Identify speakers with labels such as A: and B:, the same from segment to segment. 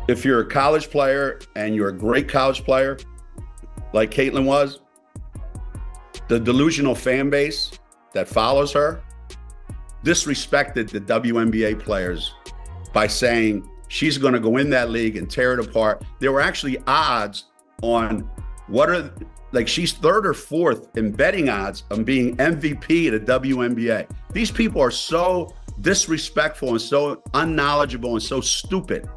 A: If you're a college player and you're a great college player, like Caitlin was, the delusional fan base that follows her disrespected the WNBA players by saying she's going to go in that league and tear it apart. There were actually odds on she's third or fourth in betting odds on being MVP of the WNBA. These people are so disrespectful and so unknowledgeable and so stupid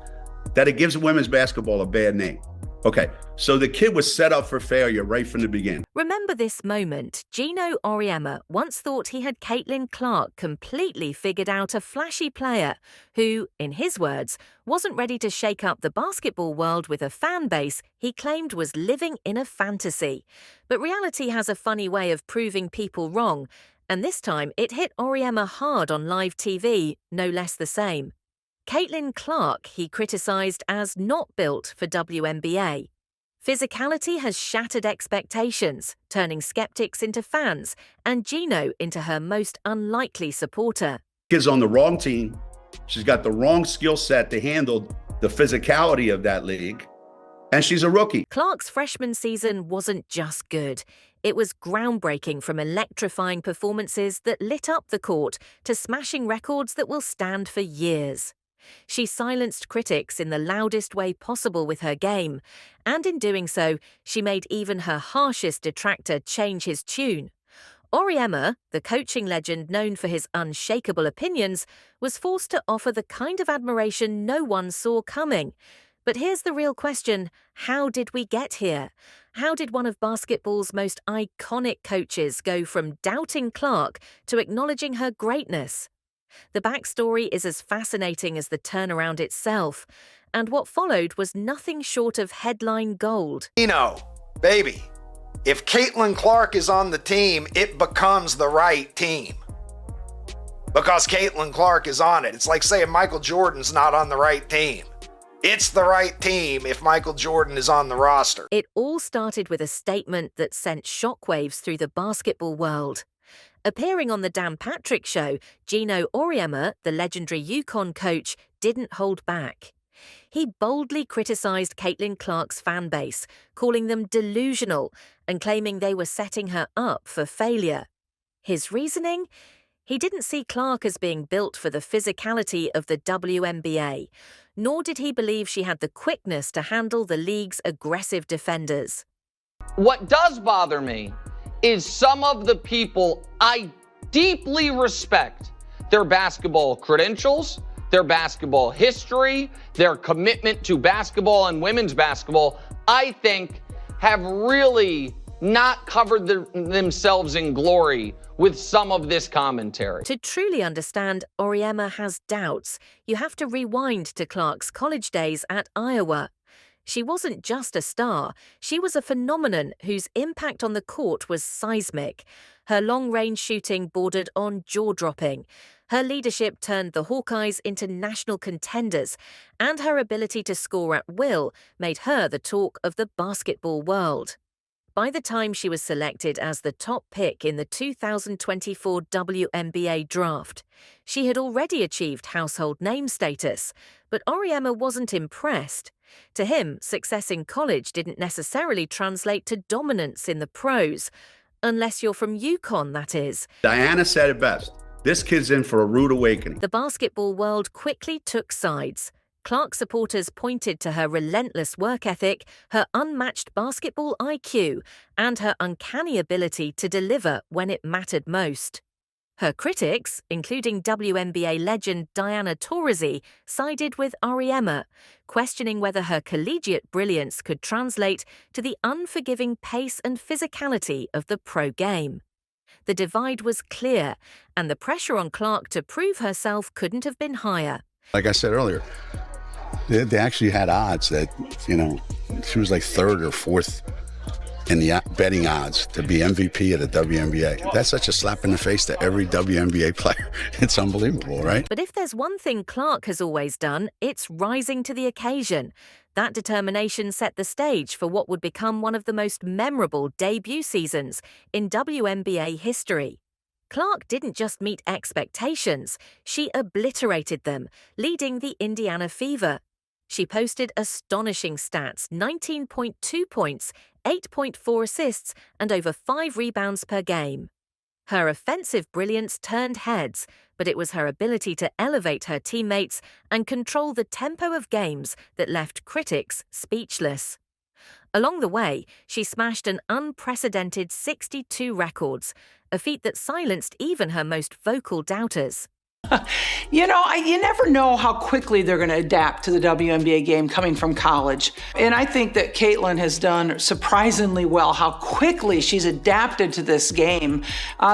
A: that it gives women's basketball a bad name. Okay, so the kid was set up for failure right from the beginning.
B: Remember this moment. Geno Auriemma once thought he had Caitlin Clark completely figured out, a flashy player who, in his words, wasn't ready to shake up the basketball world with a fan base he claimed was living in a fantasy. But reality has a funny way of proving people wrong, and this time it hit Auriemma hard on live TV, no less the same. Caitlin Clark he criticised as not built for WNBA. Physicality has shattered expectations, turning skeptics into fans and Geno into her most unlikely supporter.
A: Kid's on the wrong team. She's got the wrong skill set to handle the physicality of that league, and she's a rookie.
B: Clark's freshman season wasn't just good. It was groundbreaking, from electrifying performances that lit up the court to smashing records that will stand for years. She silenced critics in the loudest way possible with her game, and in doing so, she made even her harshest detractor change his tune. Auriemma, the coaching legend known for his unshakable opinions, was forced to offer the kind of admiration no one saw coming. But here's the real question: how did we get here? How did one of basketball's most iconic coaches go from doubting Clark to acknowledging her greatness? The backstory is as fascinating as the turnaround itself, and what followed was nothing short of headline gold.
C: Baby, if Caitlin Clark is on the team, it becomes the right team. Because Caitlin Clark is on it. It's like saying Michael Jordan's not on the right team. It's the right team if Michael Jordan is on the roster.
B: It all started with a statement that sent shockwaves through the basketball world. Appearing on the Dan Patrick Show, Geno Auriemma, the legendary UConn coach, didn't hold back. He boldly criticised Caitlin Clark's fan base, calling them delusional and claiming they were setting her up for failure. His reasoning? He didn't see Clark as being built for the physicality of the WNBA, nor did he believe she had the quickness to handle the league's aggressive defenders.
D: What does bother me is some of the people I deeply respect, their basketball credentials, their basketball history, their commitment to basketball and women's basketball, I think have really not covered themselves in glory with some of this commentary.
B: To truly understand Auriemma has doubts, you have to rewind to Clark's college days at Iowa. She wasn't just a star, she was a phenomenon whose impact on the court was seismic. Her long-range shooting bordered on jaw-dropping. Her leadership turned the Hawkeyes into national contenders, and her ability to score at will made her the talk of the basketball world. By the time she was selected as the top pick in the 2024 WNBA draft, she had already achieved household name status, but Auriemma wasn't impressed. To him, success in college didn't necessarily translate to dominance in the pros, unless you're from UConn, that is.
A: Diana said it best. This kid's in for a rude awakening.
B: The basketball world quickly took sides. Clark supporters pointed to her relentless work ethic, her unmatched basketball IQ, and her uncanny ability to deliver when it mattered most. Her critics, including WNBA legend Diana Taurasi, sided with Auriemma, questioning whether her collegiate brilliance could translate to the unforgiving pace and physicality of the pro game. The divide was clear, and the pressure on Clark to prove herself couldn't have been higher.
A: Like I said earlier, they actually had odds that, she was like third or fourth in the betting odds to be MVP of the WNBA. That's such a slap in the face to every WNBA player. It's unbelievable, right?
B: But if there's one thing Clark has always done, it's rising to the occasion. That determination set the stage for what would become one of the most memorable debut seasons in WNBA history. Clark didn't just meet expectations, she obliterated them, leading the Indiana Fever. She posted astonishing stats: 19.2 points, 8.4 assists, and over 5 rebounds per game. Her offensive brilliance turned heads, but it was her ability to elevate her teammates and control the tempo of games that left critics speechless. Along the way, she smashed an unprecedented 62 records, a feat that silenced even her most vocal doubters.
E: You never know how quickly they're going to adapt to the WNBA game coming from college. And I think that Caitlin has done surprisingly well, how quickly she's adapted to this game.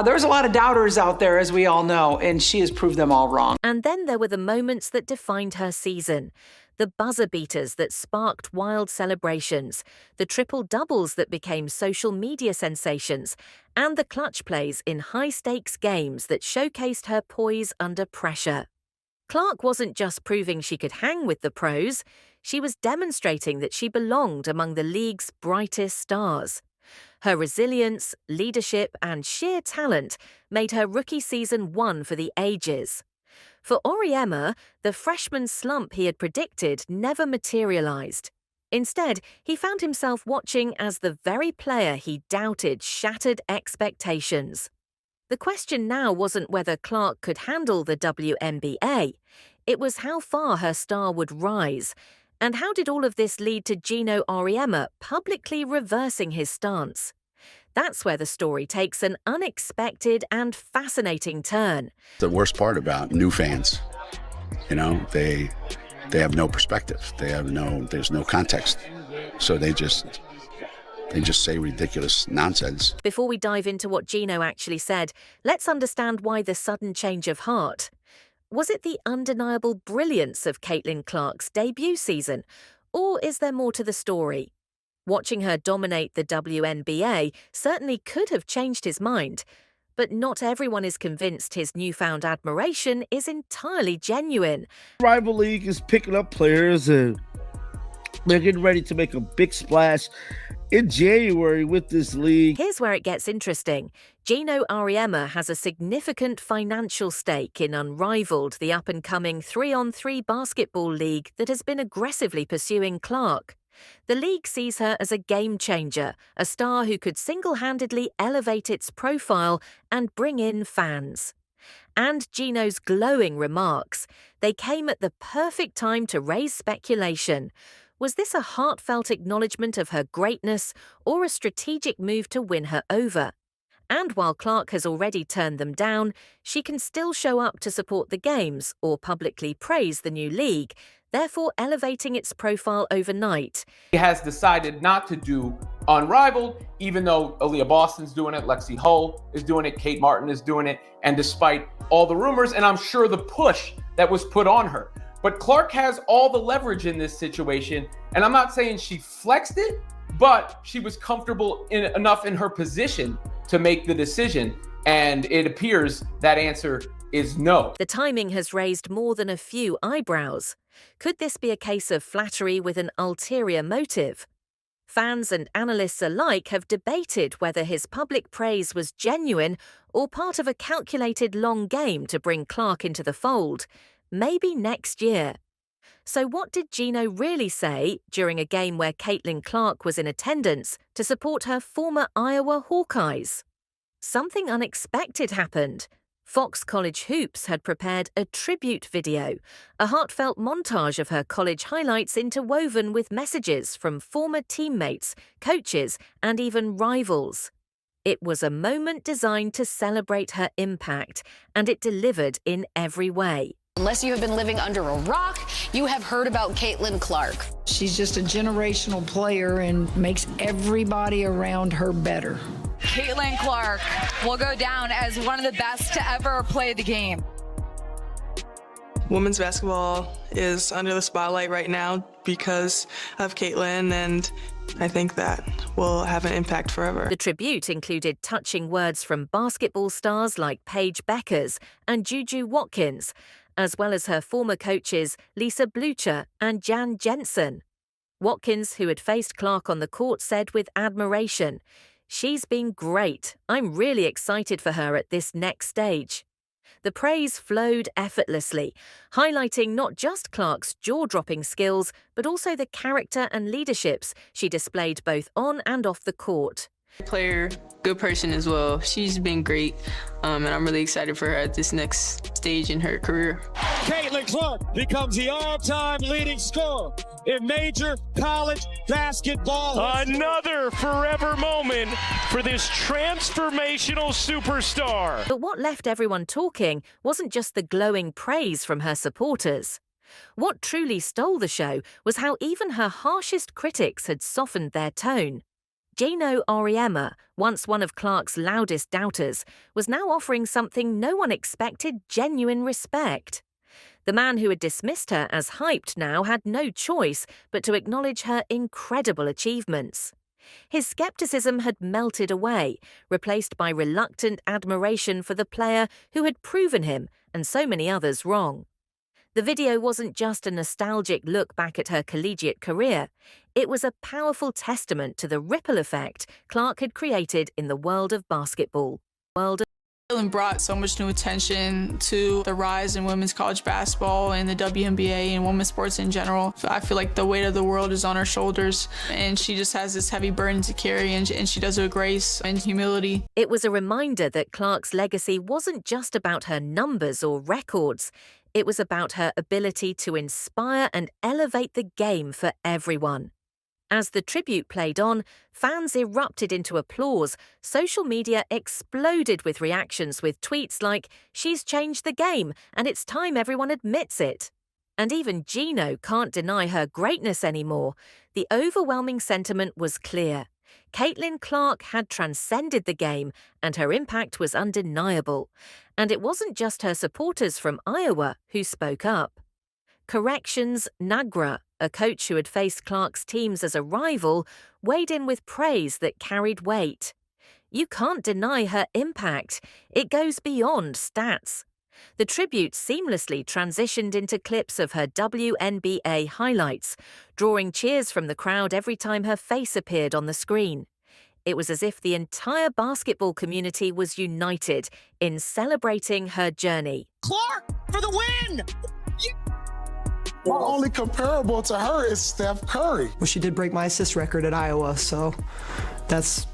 E: There's a lot of doubters out there, as we all know, and she has proved them all wrong.
B: And then there were the moments that defined her season. The buzzer beaters that sparked wild celebrations, the triple-doubles that became social media sensations, and the clutch plays in high-stakes games that showcased her poise under pressure. Clark wasn't just proving she could hang with the pros, she was demonstrating that she belonged among the league's brightest stars. Her resilience, leadership, and sheer talent made her rookie season one for the ages. For Auriemma, the freshman slump he had predicted never materialized. Instead, he found himself watching as the very player he doubted shattered expectations. The question now wasn't whether Clark could handle the WNBA. It was how far her star would rise. And how did all of this lead to Geno Auriemma publicly reversing his stance? That's where the story takes an unexpected and fascinating turn.
A: The worst part about new fans, they have no perspective. There's no context. So they just say ridiculous nonsense.
B: Before we dive into what Geno actually said, let's understand why the sudden change of heart. Was it the undeniable brilliance of Caitlin Clark's debut season, or is there more to the story? Watching her dominate the WNBA certainly could have changed his mind, but not everyone is convinced his newfound admiration is entirely genuine.
F: Rival league is picking up players and they're getting ready to make a big splash in January with this league.
B: Here's where it gets interesting. Geno Auriemma has a significant financial stake in Unrivaled, the up-and-coming 3-on-3 basketball league that has been aggressively pursuing Clark. The league sees her as a game changer, a star who could single-handedly elevate its profile and bring in fans. And Geno's glowing remarks, they came at the perfect time to raise speculation. Was this a heartfelt acknowledgement of her greatness or a strategic move to win her over? And while Clark has already turned them down, she can still show up to support the games or publicly praise the new league, therefore elevating its profile overnight.
G: He has decided not to do Unrivaled, even though Aaliyah Boston's doing it, Lexi Hull is doing it, Kate Martin is doing it, and despite all the rumors, and I'm sure the push that was put on her. But Clark has all the leverage in this situation, and I'm not saying she flexed it, but she was comfortable enough in her position to make the decision, and it appears that answer is no.
B: The timing has raised more than a few eyebrows. Could this be a case of flattery with an ulterior motive? Fans and analysts alike have debated whether his public praise was genuine or part of a calculated long game to bring Clark into the fold, maybe next year. So what did Geno really say during a game where Caitlin Clark was in attendance to support her former Iowa Hawkeyes? Something unexpected happened. Fox College Hoops had prepared a tribute video, a heartfelt montage of her college highlights interwoven with messages from former teammates, coaches, and even rivals. It was a moment designed to celebrate her impact, and it delivered in every way.
H: Unless you have been living under a rock, you have heard about Caitlin Clark.
I: She's just a generational player and makes everybody around her better.
J: Caitlin Clark will go down as one of the best to ever play the game.
K: Women's basketball is under the spotlight right now because of Caitlin, and I think that will have an impact forever.
B: The tribute included touching words from basketball stars like Paige Beckers and Juju Watkins, as well as her former coaches Lisa Blucher and Jan Jensen. Watkins, who had faced Clark on the court, said with admiration, "She's been great. I'm really excited for her at this next stage." The praise flowed effortlessly, highlighting not just Clark's jaw-dropping skills, but also the character and leaderships she displayed both on and off the court.
K: Player, good person as well. She's been great, and I'm really excited for her at this next stage in her career.
L: Caitlin Clark becomes the all-time leading scorer in major college basketball. Another forever moment for this transformational superstar.
B: But what left everyone talking wasn't just the glowing praise from her supporters. What truly stole the show was how even her harshest critics had softened their tone. Geno Auriemma, once one of Clark's loudest doubters, was now offering something no one expected: genuine respect. The man who had dismissed her as hyped now had no choice but to acknowledge her incredible achievements. His skepticism had melted away, replaced by reluctant admiration for the player who had proven him and so many others wrong. The video wasn't just a nostalgic look back at her collegiate career. It was a powerful testament to the ripple effect Clark had created in the world of basketball.
K: Caitlin brought so much new attention to the rise in women's college basketball and the WNBA and women's sports in general. I feel like the weight of the world is on her shoulders, and she just has this heavy burden to carry, and she does it with grace and humility.
B: It was a reminder that Clark's legacy wasn't just about her numbers or records. It was about her ability to inspire and elevate the game for everyone. As the tribute played on, fans erupted into applause. Social media exploded with reactions, with tweets like, "She's changed the game, and it's time everyone admits it." And even Geno can't deny her greatness anymore. The overwhelming sentiment was clear. Caitlin Clark had transcended the game, and her impact was undeniable. And it wasn't just her supporters from Iowa who spoke up. Corrections Nagra, a coach who had faced Clark's teams as a rival, weighed in with praise that carried weight. You can't deny her impact. It goes beyond stats. The tribute seamlessly transitioned into clips of her WNBA highlights, drawing cheers from the crowd every time her face appeared on the screen. It was as if the entire basketball community was united in celebrating her journey.
L: Clark for the win!
M: My only comparable to her is Steph Curry.
N: Well, she did break my assist record at Iowa, so that's,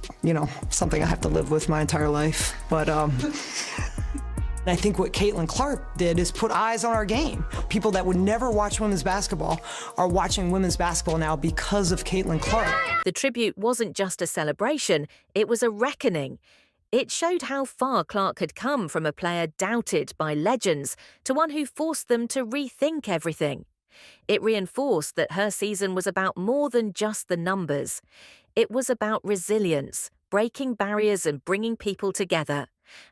N: something I have to live with my entire life. But I think what Caitlin Clark did is put eyes on our game. People that would never watch women's basketball are watching women's basketball now because of Caitlin Clark.
B: The tribute wasn't just a celebration, it was a reckoning. It showed how far Clark had come from a player doubted by legends to one who forced them to rethink everything. It reinforced that her season was about more than just the numbers. It was about resilience, breaking barriers and bringing people together.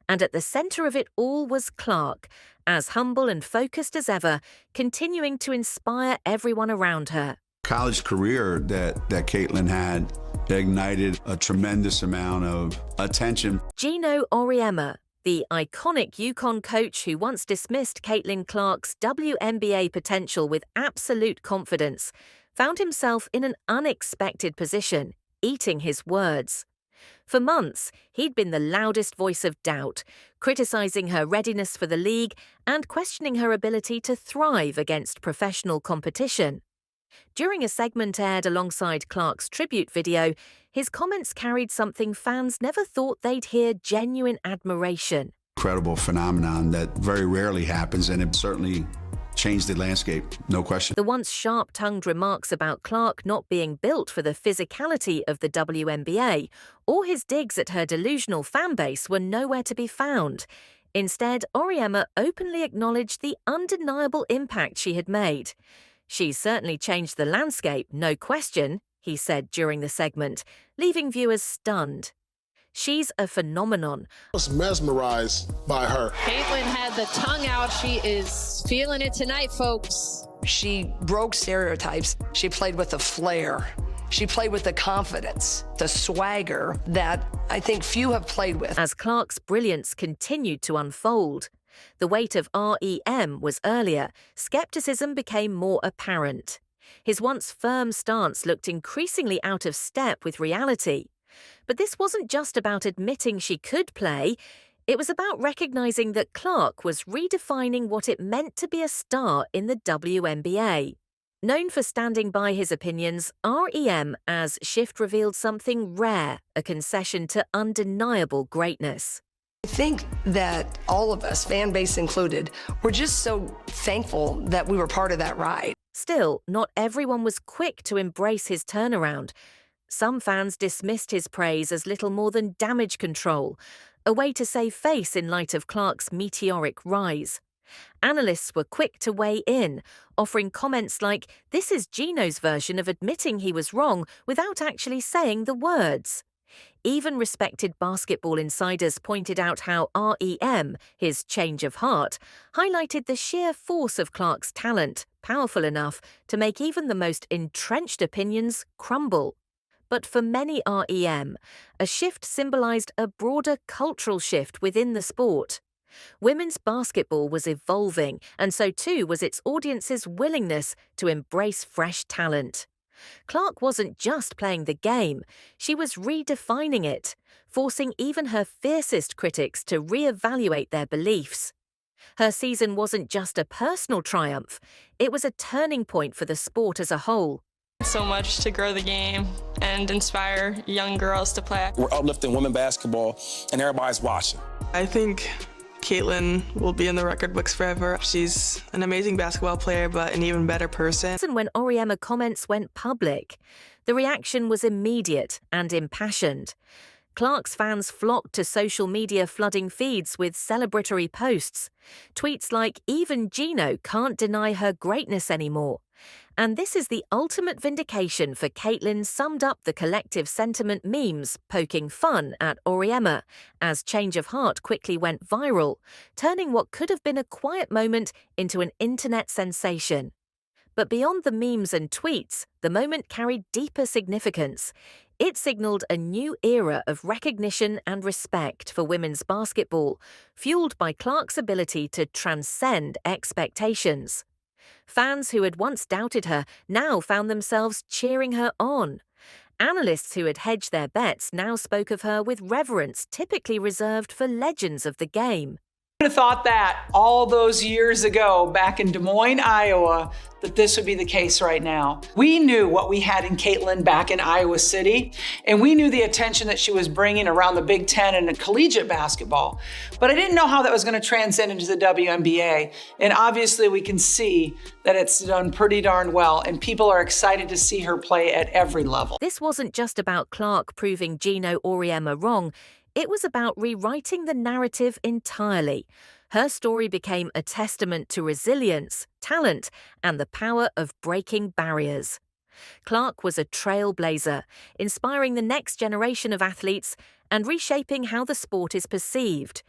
B: And at the center of it all was Clark, as humble and focused as ever, continuing to inspire everyone around her.
A: College career that Caitlin had ignited a tremendous amount of attention.
B: Geno Auriemma, the iconic UConn coach who once dismissed Caitlin Clark's WNBA potential with absolute confidence, found himself in an unexpected position, eating his words. For months, he'd been the loudest voice of doubt, criticizing her readiness for the league and questioning her ability to thrive against professional competition. During a segment aired alongside Clark's tribute video, his comments carried something fans never thought they'd hear: genuine admiration.
A: Incredible phenomenon that very rarely happens, and it certainly changed the landscape, no question.
B: The once sharp-tongued remarks about Clark not being built for the physicality of the WNBA, or his digs at her delusional fanbase were nowhere to be found. Instead, Auriemma openly acknowledged the undeniable impact she had made. "She's certainly changed the landscape, no question," he said during the segment, leaving viewers stunned. "She's a phenomenon."
M: I was mesmerized by her.
O: Caitlin had the tongue out. She is feeling it tonight, folks.
N: She broke stereotypes. She played with a flair. She played with the confidence, the swagger that I think few have played with.
B: As Clark's brilliance continued to unfold, the weight of REM was earlier, skepticism became more apparent. His once firm stance looked increasingly out of step with reality. But this wasn't just about admitting she could play. It was about recognizing that Clark was redefining what it meant to be a star in the WNBA. Known for standing by his opinions, REM as Shift revealed something rare, a concession to undeniable greatness.
P: I think that all of us, fan base included, were just so thankful that we were part of that ride.
B: Still, not everyone was quick to embrace his turnaround. Some fans dismissed his praise as little more than damage control, a way to save face in light of Clark's meteoric rise. Analysts were quick to weigh in, offering comments like, "This is Geno's version of admitting he was wrong without actually saying the words." Even respected basketball insiders pointed out how REM, his change of heart, highlighted the sheer force of Clark's talent, powerful enough to make even the most entrenched opinions crumble. But for many REM, a shift symbolized a broader cultural shift within the sport. Women's basketball was evolving, and so too was its audience's willingness to embrace fresh talent. Clark wasn't just playing the game, she was redefining it, forcing even her fiercest critics to reevaluate their beliefs. Her season wasn't just a personal triumph, it was a turning point for the sport as a whole.
Q: So much to grow the game and inspire young girls to play.
R: We're uplifting women basketball, and everybody's watching.
S: I think Caitlin will be in the record books forever. She's an amazing basketball player, but an even better person.
B: And when Auriemma comments went public, the reaction was immediate and impassioned. Clark's fans flocked to social media, flooding feeds with celebratory posts. Tweets like, "Even Geno can't deny her greatness anymore." And this is the ultimate vindication for Caitlin summed up the collective sentiment memes poking fun at Auriemma as Change of Heart quickly went viral, turning what could have been a quiet moment into an internet sensation. But beyond the memes and tweets, the moment carried deeper significance. It signaled a new era of recognition and respect for women's basketball, fueled by Clark's ability to transcend expectations. Fans who had once doubted her now found themselves cheering her on. Analysts who had hedged their bets now spoke of her with reverence typically reserved for legends of the game.
E: I would have thought that all those years ago back in Des Moines, Iowa, that this would be the case right now. We knew what we had in Caitlin back in Iowa City, and we knew the attention that she was bringing around the Big Ten and collegiate basketball. But I didn't know how that was going to transcend into the WNBA. And obviously we can see that it's done pretty darn well, and people are excited to see her play at every level.
B: This wasn't just about Clark proving Geno Auriemma wrong. It was about rewriting the narrative entirely. Her story became a testament to resilience, talent, and the power of breaking barriers. Clark was a trailblazer, inspiring the next generation of athletes and reshaping how the sport is perceived.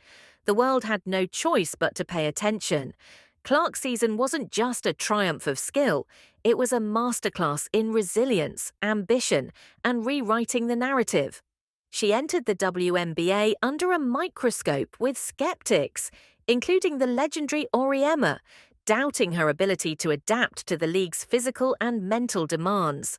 B: The world had no choice but to pay attention. Clark's season wasn't just a triumph of skill, it was a masterclass in resilience, ambition, and rewriting the narrative. She entered the WNBA under a microscope with skeptics, including the legendary Auriemma, doubting her ability to adapt to the league's physical and mental demands.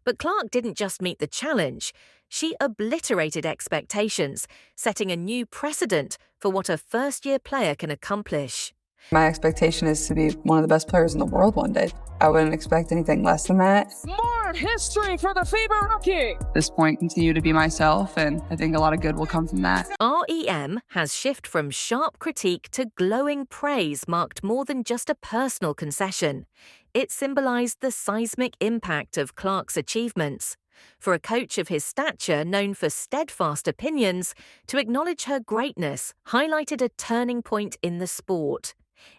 B: But Clark didn't just meet the challenge, she obliterated expectations, setting a new precedent for what a first-year player can accomplish.
T: My expectation is to be one of the best players in the world one day. I wouldn't expect anything less than that.
L: More history for the FIBA rookie.
T: At this point, continue to be myself, and I think a lot of good will come from that.
B: REM has shifted from sharp critique to glowing praise, marked more than just a personal concession. It symbolized the seismic impact of Clark's achievements. For a coach of his stature, known for steadfast opinions, to acknowledge her greatness highlighted a turning point in the sport.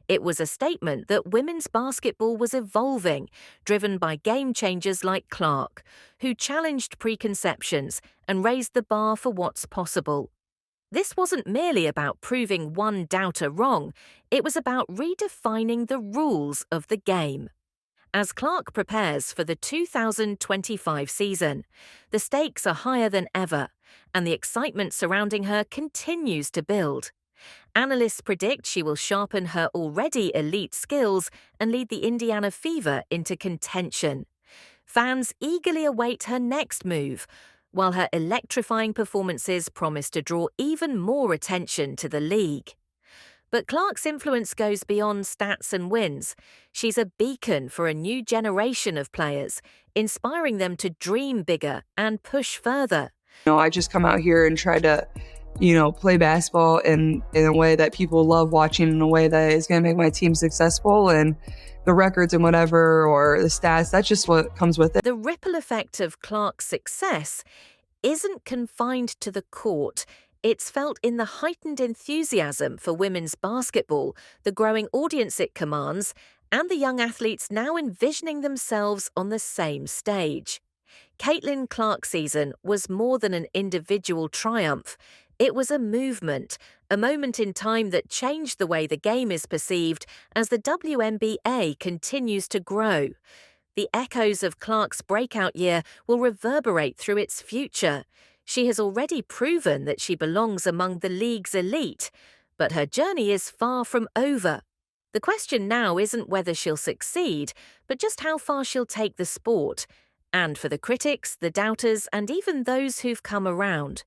B: It was a statement that women's basketball was evolving, driven by game changers like Clark, who challenged preconceptions and raised the bar for what's possible. This wasn't merely about proving one doubter wrong, it was about redefining the rules of the game. As Clark prepares for the 2025 season, the stakes are higher than ever, and the excitement surrounding her continues to build. Analysts predict she will sharpen her already elite skills and lead the Indiana Fever into contention. Fans eagerly await her next move, while her electrifying performances promise to draw even more attention to the league. But Clark's influence goes beyond stats and wins. She's a beacon for a new generation of players, inspiring them to dream bigger and push further.
T: I just come out here and try to, play basketball in a way that people love watching, in a way that is going to make my team successful, and the records and whatever, or the stats, that's just what comes with it.
B: The ripple effect of Clark's success isn't confined to the court. It's felt in the heightened enthusiasm for women's basketball, the growing audience it commands, and the young athletes now envisioning themselves on the same stage. Caitlin Clark's season was more than an individual triumph. It was a movement, a moment in time that changed the way the game is perceived as the WNBA continues to grow. The echoes of Clark's breakout year will reverberate through its future. She has already proven that she belongs among the league's elite, but her journey is far from over. The question now isn't whether she'll succeed, but just how far she'll take the sport. And for the critics, the doubters, and even those who've come around.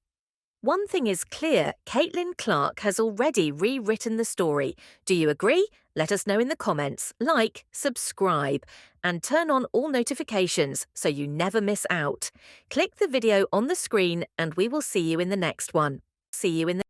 B: One thing is clear, Caitlin Clark has already rewritten the story. Do you agree? Let us know in the comments, like, subscribe, and turn on all notifications so you never miss out. Click the video on the screen and we will see you in the next one. See you in the